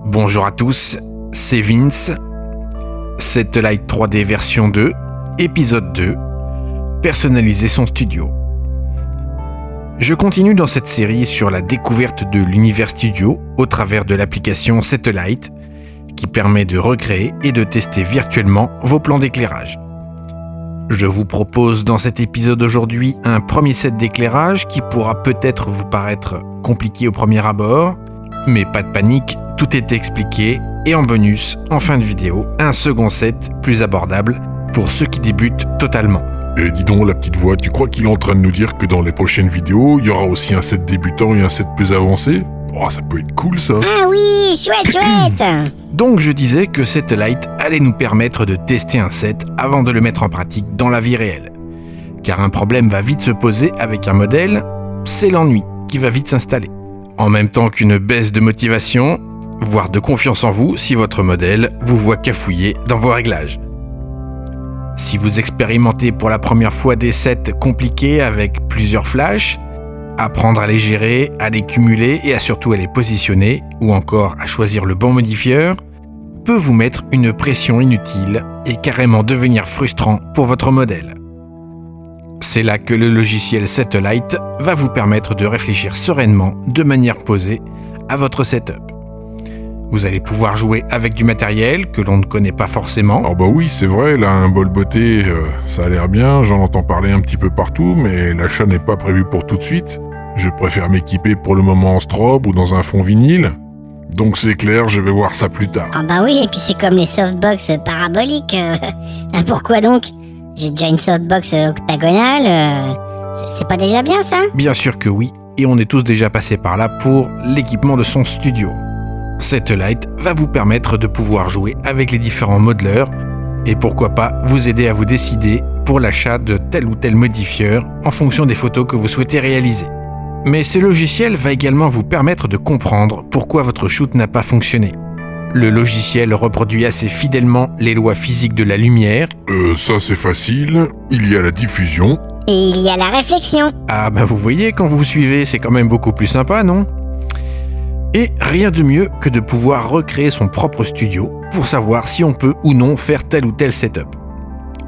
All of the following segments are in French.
Bonjour à tous, c'est Vince. Satellite 3D version 2, épisode 2, personnaliser son studio. Je continue dans cette série sur la découverte de l'univers studio au travers de l'application Satellite qui permet de recréer et de tester virtuellement vos plans d'éclairage. Je vous propose dans cet épisode aujourd'hui un premier set d'éclairage qui pourra peut-être vous paraître compliqué au premier abord, mais pas de panique, tout est expliqué et en bonus, en fin de vidéo, un second set plus abordable pour ceux qui débutent totalement. Et dis donc, la petite voix, tu crois qu'il est en train de nous dire que dans les prochaines vidéos, il y aura aussi un set débutant et un set plus avancé ? Oh, ça peut être cool ça. Ah oui, chouette. Donc je disais que Satellite allait nous permettre de tester un set avant de le mettre en pratique dans la vie réelle. Car un problème va vite se poser avec un modèle, c'est l'ennui qui va vite s'installer. En même temps qu'une baisse de motivation, voire de confiance en vous si votre modèle vous voit cafouiller dans vos réglages. Si vous expérimentez pour la première fois des sets compliqués avec plusieurs flashs, apprendre à les gérer, à les cumuler et surtout à les positionner, ou encore à choisir le bon modifieur, peut vous mettre une pression inutile et carrément devenir frustrant pour votre modèle. C'est là que le logiciel Satellite va vous permettre de réfléchir sereinement, de manière posée, à votre setup. Vous allez pouvoir jouer avec du matériel que l'on ne connaît pas forcément. Ah bah oui, c'est vrai, là, un bol botté, ça a l'air bien, j'en entends parler un petit peu partout, mais l'achat n'est pas prévu pour tout de suite. Je préfère m'équiper pour le moment en strobe ou dans un fond vinyle. Donc c'est clair, je vais voir ça plus tard. Ah bah oui, et puis c'est comme les softbox paraboliques. Pourquoi donc ? J'ai déjà une softbox octagonale. C'est pas déjà bien ça ? Bien sûr que oui, et on est tous déjà passés par là pour l'équipement de son studio. Satellite va vous permettre de pouvoir jouer avec les différents modeleurs et pourquoi pas vous aider à vous décider pour l'achat de tel ou tel modifieur en fonction des photos que vous souhaitez réaliser. Mais ce logiciel va également vous permettre de comprendre pourquoi votre shoot n'a pas fonctionné. Le logiciel reproduit assez fidèlement les lois physiques de la lumière. Ça c'est facile, il y a la diffusion. Et il y a la réflexion. Ah bah vous voyez, quand vous suivez, c'est quand même beaucoup plus sympa, non ? Et rien de mieux que de pouvoir recréer son propre studio pour savoir si on peut ou non faire tel ou tel setup.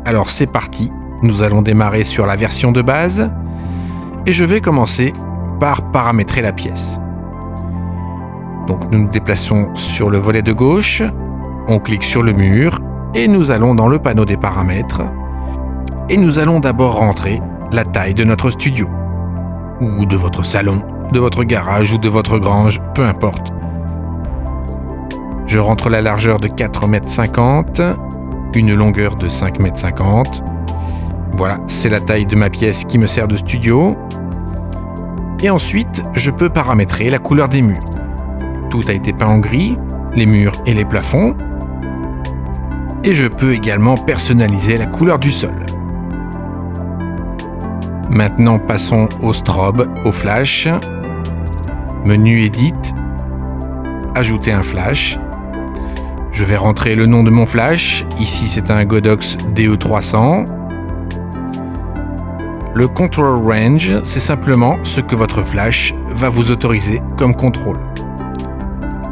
Alors c'est parti, nous allons démarrer sur la version de base et je vais commencer par paramétrer la pièce. Donc nous nous déplaçons sur le volet de gauche, on clique sur le mur et nous allons dans le panneau des paramètres et nous allons d'abord rentrer la taille de notre studio ou de votre salon, de votre garage ou de votre grange, peu importe. Je rentre la largeur de 4,50 m, une longueur de 5,50 m. Voilà, c'est la taille de ma pièce qui me sert de studio. Et ensuite, je peux paramétrer la couleur des murs. Tout a été peint en gris, les murs et les plafonds. Et je peux également personnaliser la couleur du sol. Maintenant, passons au strobe, au flash. Menu Edit. Ajouter un flash. Je vais rentrer le nom de mon flash. Ici, c'est un Godox DE300. Le Control Range, c'est simplement ce que votre flash va vous autoriser comme contrôle.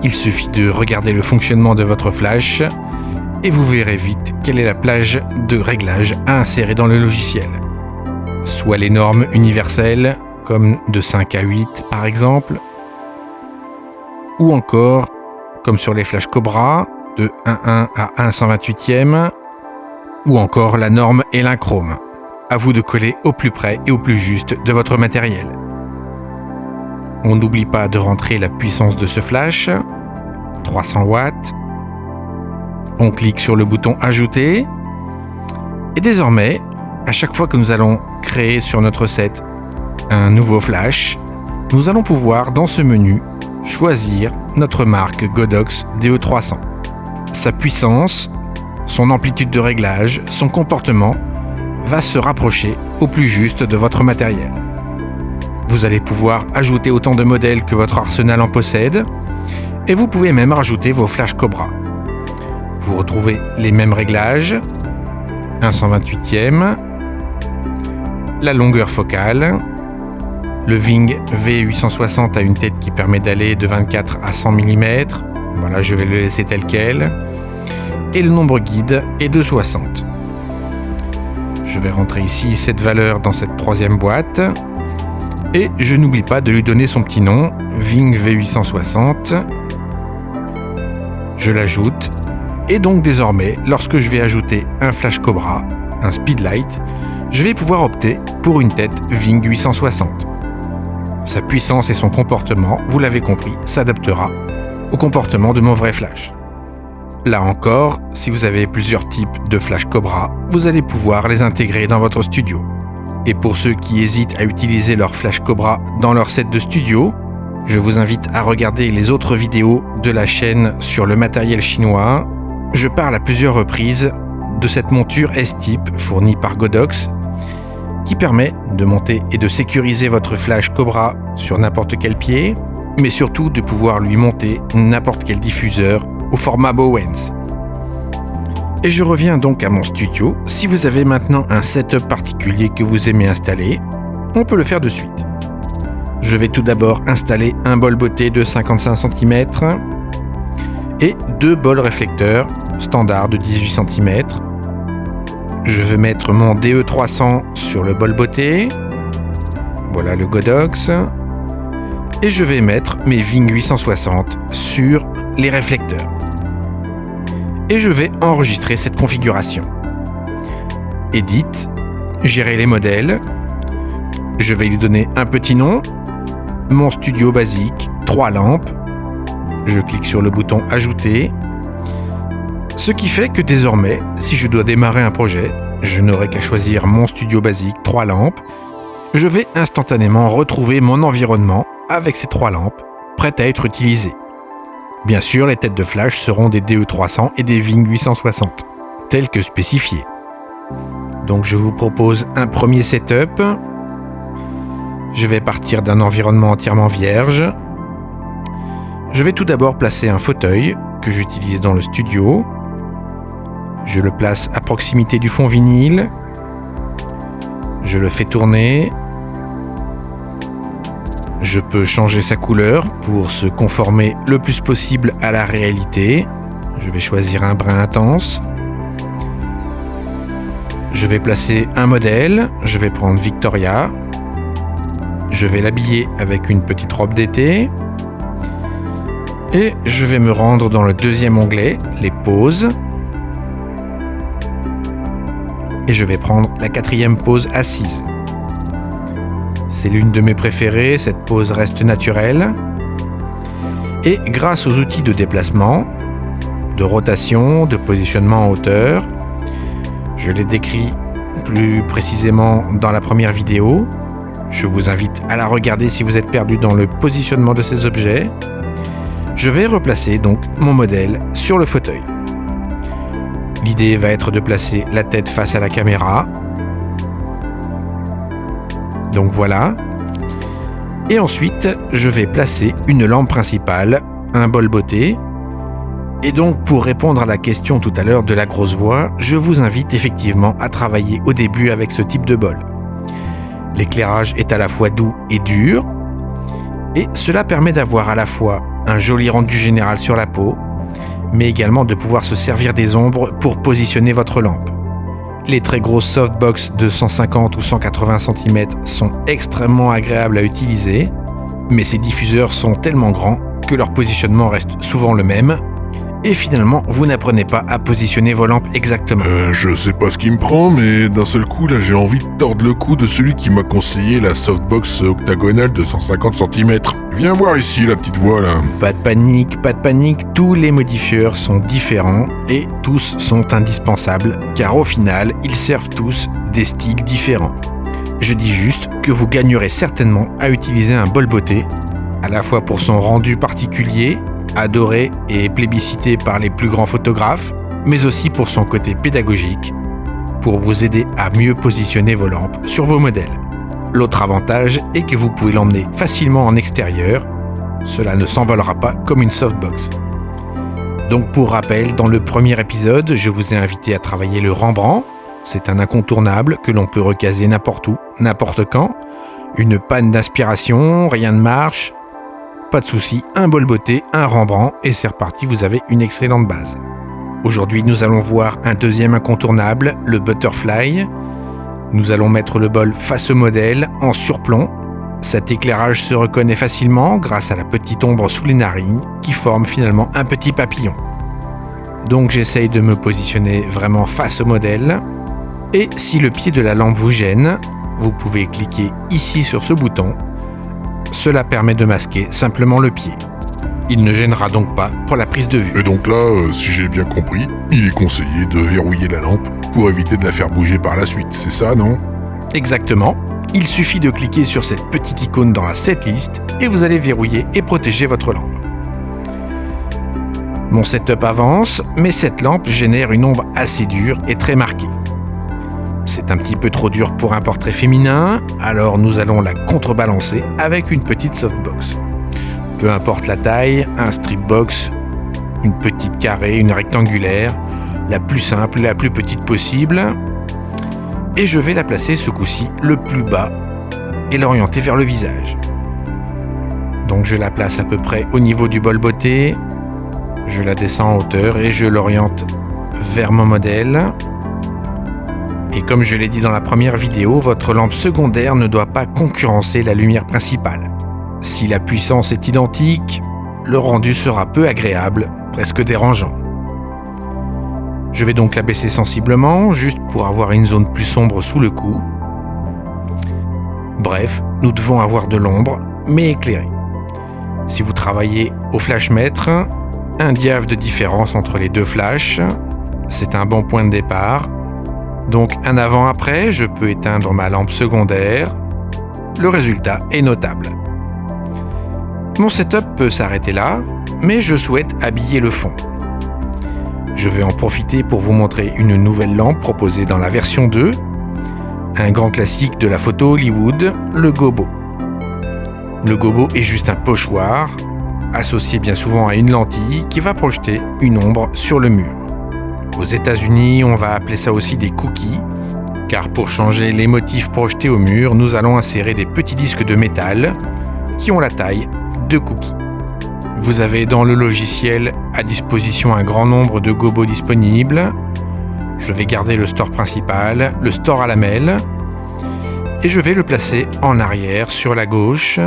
Il suffit de regarder le fonctionnement de votre flash et vous verrez vite quelle est la plage de réglage à insérer dans le logiciel. Soit les normes universelles, comme de 5 à 8 par exemple, ou encore, comme sur les flashs Cobra, de 1.1 à 1/128e, ou encore la norme Elinchrome. À vous de coller au plus près et au plus juste de votre matériel. On n'oublie pas de rentrer la puissance de ce flash, 300 watts. On clique sur le bouton Ajouter. Et désormais, à chaque fois que nous allons créer sur notre set un nouveau flash, nous allons pouvoir, dans ce menu, choisir notre marque Godox DE300. Sa puissance, son amplitude de réglage, son comportement va se rapprocher au plus juste de votre matériel. Vous allez pouvoir ajouter autant de modèles que votre arsenal en possède et vous pouvez même rajouter vos flashs Cobra. Vous retrouvez les mêmes réglages, 1/128e, la longueur focale, Le Ving V860 a une tête qui permet d'aller de 24 à 100 mm. Voilà, je vais le laisser tel quel. Et le nombre guide est de 60. Je vais rentrer ici cette valeur dans cette troisième boîte. Et je n'oublie pas de lui donner son petit nom, Ving V860. Je l'ajoute. Et donc désormais, lorsque je vais ajouter un flash Cobra, un speedlight, je vais pouvoir opter pour une tête Ving 860. Sa puissance et son comportement, vous l'avez compris, s'adaptera au comportement de mon vrai flash. Là encore, si vous avez plusieurs types de flash Cobra, vous allez pouvoir les intégrer dans votre studio. Et pour ceux qui hésitent à utiliser leur flash Cobra dans leur set de studio, je vous invite à regarder les autres vidéos de la chaîne sur le matériel chinois. Je parle à plusieurs reprises de cette monture S-Type fournie par Godox qui permet de monter et de sécuriser votre flash Cobra sur n'importe quel pied, mais surtout de pouvoir lui monter n'importe quel diffuseur au format Bowens. Et je reviens donc à mon studio. Si vous avez maintenant un setup particulier que vous aimez installer, on peut le faire de suite. Je vais tout d'abord installer un bol botté de 55 cm et 2 bols réflecteurs standard de 18 cm. Je vais mettre mon DE300 sur le bol botté. Voilà le Godox. Et je vais mettre mes Ving 860 sur les réflecteurs. Et je vais enregistrer cette configuration. Edit, gérer les modèles. Je vais lui donner un petit nom. Mon studio basique, 3 lampes. Je clique sur le bouton Ajouter. Ce qui fait que désormais, si je dois démarrer un projet, je n'aurai qu'à choisir mon studio basique, 3 lampes. Je vais instantanément retrouver mon environnement avec ces 3 lampes, prêtes à être utilisées. Bien sûr, les têtes de flash seront des DE300 et des Ving 860, telles que spécifiées. Donc je vous propose un premier setup. Je vais partir d'un environnement entièrement vierge. Je vais tout d'abord placer un fauteuil que j'utilise dans le studio. Je le place à proximité du fond vinyle. Je le fais tourner. Je peux changer sa couleur pour se conformer le plus possible à la réalité. Je vais choisir un brun intense. Je vais placer un modèle. Je vais prendre Victoria. Je vais l'habiller avec une petite robe d'été. Et je vais me rendre dans le deuxième onglet, les poses. Et je vais prendre la 4e pose assise. C'est l'une de mes préférées, cette pose reste naturelle. Et grâce aux outils de déplacement, de rotation, de positionnement en hauteur, je les décris plus précisément dans la première vidéo. Je vous invite à la regarder si vous êtes perdu dans le positionnement de ces objets. Je vais replacer donc mon modèle sur le fauteuil. L'idée va être de placer la tête face à la caméra. Donc voilà. Et ensuite, je vais placer une lampe principale, un bol botté. Et donc, pour répondre à la question tout à l'heure de la grosse voix, je vous invite effectivement à travailler au début avec ce type de bol. L'éclairage est à la fois doux et dur. Et cela permet d'avoir à la fois un joli rendu général sur la peau, mais également de pouvoir se servir des ombres pour positionner votre lampe. Les très grosses softbox de 150 ou 180 cm sont extrêmement agréables à utiliser, mais ces diffuseurs sont tellement grands que leur positionnement reste souvent le même, et finalement vous n'apprenez pas à positionner vos lampes exactement. Je sais pas ce qui me prend, mais d'un seul coup là j'ai envie de tordre le cou de celui qui m'a conseillé la softbox octagonale de 150 cm. Viens voir ici la petite voix là. Pas de panique, tous les modifieurs sont différents et tous sont indispensables, car au final ils servent tous des styles différents. Je dis juste que vous gagnerez certainement à utiliser un bol botté, à la fois pour son rendu particulier, adoré et plébiscité par les plus grands photographes, mais aussi pour son côté pédagogique, pour vous aider à mieux positionner vos lampes sur vos modèles. L'autre avantage est que vous pouvez l'emmener facilement en extérieur, cela ne s'envolera pas comme une softbox. Donc pour rappel, dans le premier épisode, je vous ai invité à travailler le Rembrandt. C'est un incontournable que l'on peut recaser n'importe où, n'importe quand. Une panne d'inspiration, rien ne marche, pas de souci, un bol botté, un Rembrandt et c'est reparti, vous avez une excellente base. Aujourd'hui, nous allons voir un deuxième incontournable, le butterfly. Nous allons mettre le bol face au modèle en surplomb. Cet éclairage se reconnaît facilement grâce à la petite ombre sous les narines qui forme finalement un petit papillon. Donc j'essaye de me positionner vraiment face au modèle. Et si le pied de la lampe vous gêne, vous pouvez cliquer ici sur ce bouton. Cela permet de masquer simplement le pied. Il ne gênera donc pas pour la prise de vue. Et donc là, si j'ai bien compris, il est conseillé de verrouiller la lampe pour éviter de la faire bouger par la suite, c'est ça, non? Exactement. Il suffit de cliquer sur cette petite icône dans la setlist et vous allez verrouiller et protéger votre lampe. Mon setup avance, mais cette lampe génère une ombre assez dure et très marquée. C'est un petit peu trop dur pour un portrait féminin, alors nous allons la contrebalancer avec une petite softbox. Peu importe la taille, un stripbox, une petite carrée, une rectangulaire, la plus simple, la plus petite possible. Et je vais la placer ce coup-ci le plus bas et l'orienter vers le visage. Donc je la place à peu près au niveau du bol botté, je la descends en hauteur et je l'oriente vers mon modèle. Et comme je l'ai dit dans la première vidéo, votre lampe secondaire ne doit pas concurrencer la lumière principale. Si la puissance est identique, le rendu sera peu agréable, presque dérangeant. Je vais donc la baisser sensiblement, juste pour avoir une zone plus sombre sous le cou. Bref, nous devons avoir de l'ombre, mais éclairée. Si vous travaillez au flashmètre, un diave de différence entre les deux flashs, c'est un bon point de départ. Donc un avant-après, je peux éteindre ma lampe secondaire. Le résultat est notable. Mon setup peut s'arrêter là, mais je souhaite habiller le fond. Je vais en profiter pour vous montrer une nouvelle lampe proposée dans la version 2, un grand classique de la photo Hollywood, le gobo. Le gobo est juste un pochoir, associé bien souvent à une lentille qui va projeter une ombre sur le mur. Aux États-Unis, on va appeler ça aussi des cookies, car pour changer les motifs projetés au mur, nous allons insérer des petits disques de métal qui ont la taille de cookies. Vous avez dans le logiciel à disposition un grand nombre de gobos disponibles. Je vais garder le store principal, le store à lamelles, et je vais le placer en arrière sur la gauche.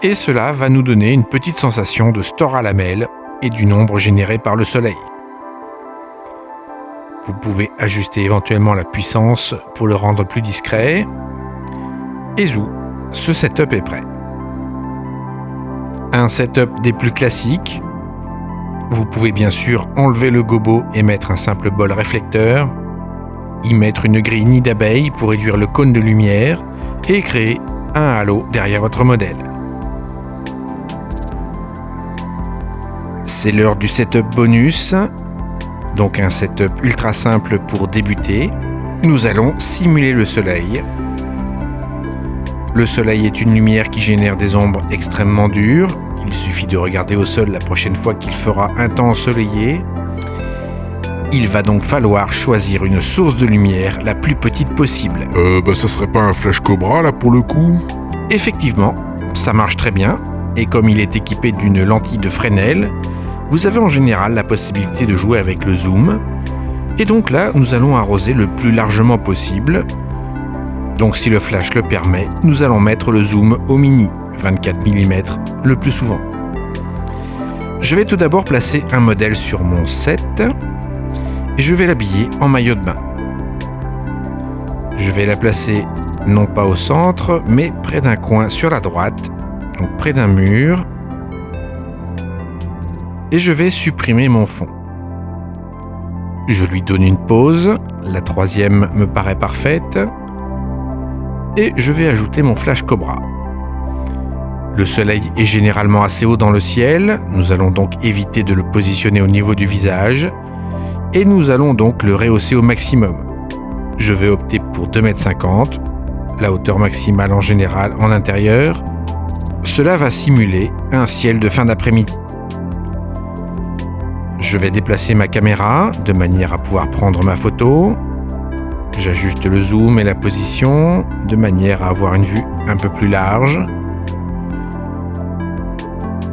Et cela va nous donner une petite sensation de store à lamelles et d'une ombre générée par le soleil. Vous pouvez ajuster éventuellement la puissance pour le rendre plus discret. Et zou, ce setup est prêt. Un setup des plus classiques. Vous pouvez bien sûr enlever le gobo et mettre un simple bol réflecteur, y mettre une grille nid d'abeille pour réduire le cône de lumière et créer un halo derrière votre modèle. C'est l'heure du setup bonus, donc un setup ultra simple pour débuter. Nous allons simuler le soleil. Le soleil est une lumière qui génère des ombres extrêmement dures. Il suffit de regarder au sol la prochaine fois qu'il fera un temps ensoleillé. Il va donc falloir choisir une source de lumière la plus petite possible. Ça serait pas un flash Cobra là pour le coup? Effectivement, ça marche très bien. Et comme il est équipé d'une lentille de Fresnel, vous avez en général la possibilité de jouer avec le zoom. Et donc là, nous allons arroser le plus largement possible. Donc si le flash le permet, nous allons mettre le zoom au mini, 24 mm le plus souvent. Je vais tout d'abord placer un modèle sur mon set et je vais l'habiller en maillot de bain. Je vais la placer non pas au centre, mais près d'un coin sur la droite, donc près d'un mur. Et je vais supprimer mon fond. Je lui donne une pause, la troisième me paraît parfaite. Et je vais ajouter mon flash Cobra. Le soleil est généralement assez haut dans le ciel, nous allons donc éviter de le positionner au niveau du visage et nous allons donc le rehausser au maximum. Je vais opter pour 2,50 m, la hauteur maximale en général en intérieur. Cela va simuler un ciel de fin d'après-midi. Je vais déplacer ma caméra de manière à pouvoir prendre ma photo. J'ajuste le zoom et la position de manière à avoir une vue un peu plus large.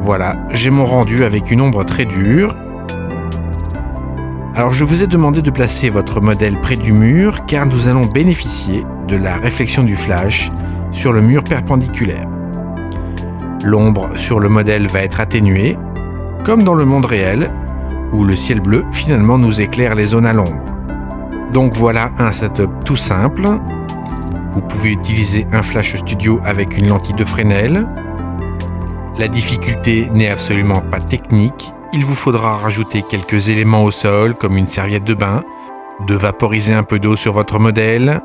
Voilà, j'ai mon rendu avec une ombre très dure. Alors je vous ai demandé de placer votre modèle près du mur car nous allons bénéficier de la réflexion du flash sur le mur perpendiculaire. L'ombre sur le modèle va être atténuée, comme dans le monde réel, où le ciel bleu finalement nous éclaire les zones à l'ombre. Donc voilà un setup tout simple. Vous pouvez utiliser un Flash Studio avec une lentille de Fresnel. La difficulté n'est absolument pas technique. Il vous faudra rajouter quelques éléments au sol comme une serviette de bain, de vaporiser un peu d'eau sur votre modèle,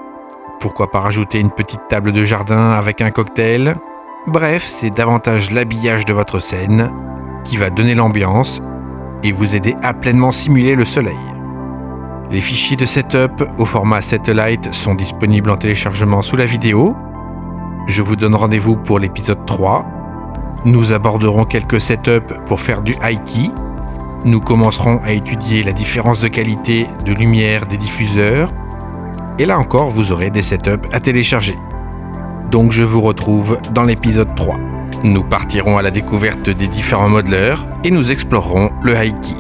pourquoi pas rajouter une petite table de jardin avec un cocktail. Bref, c'est davantage l'habillage de votre scène qui va donner l'ambiance et vous aider à pleinement simuler le soleil. Les fichiers de setup au format Satellite sont disponibles en téléchargement sous la vidéo. Je vous donne rendez-vous pour l'épisode 3. Nous aborderons quelques setups pour faire du high-key. Nous commencerons à étudier la différence de qualité de lumière des diffuseurs. Et là encore, vous aurez des setups à télécharger. Donc je vous retrouve dans l'épisode 3. Nous partirons à la découverte des différents modeleurs et nous explorerons le high-key.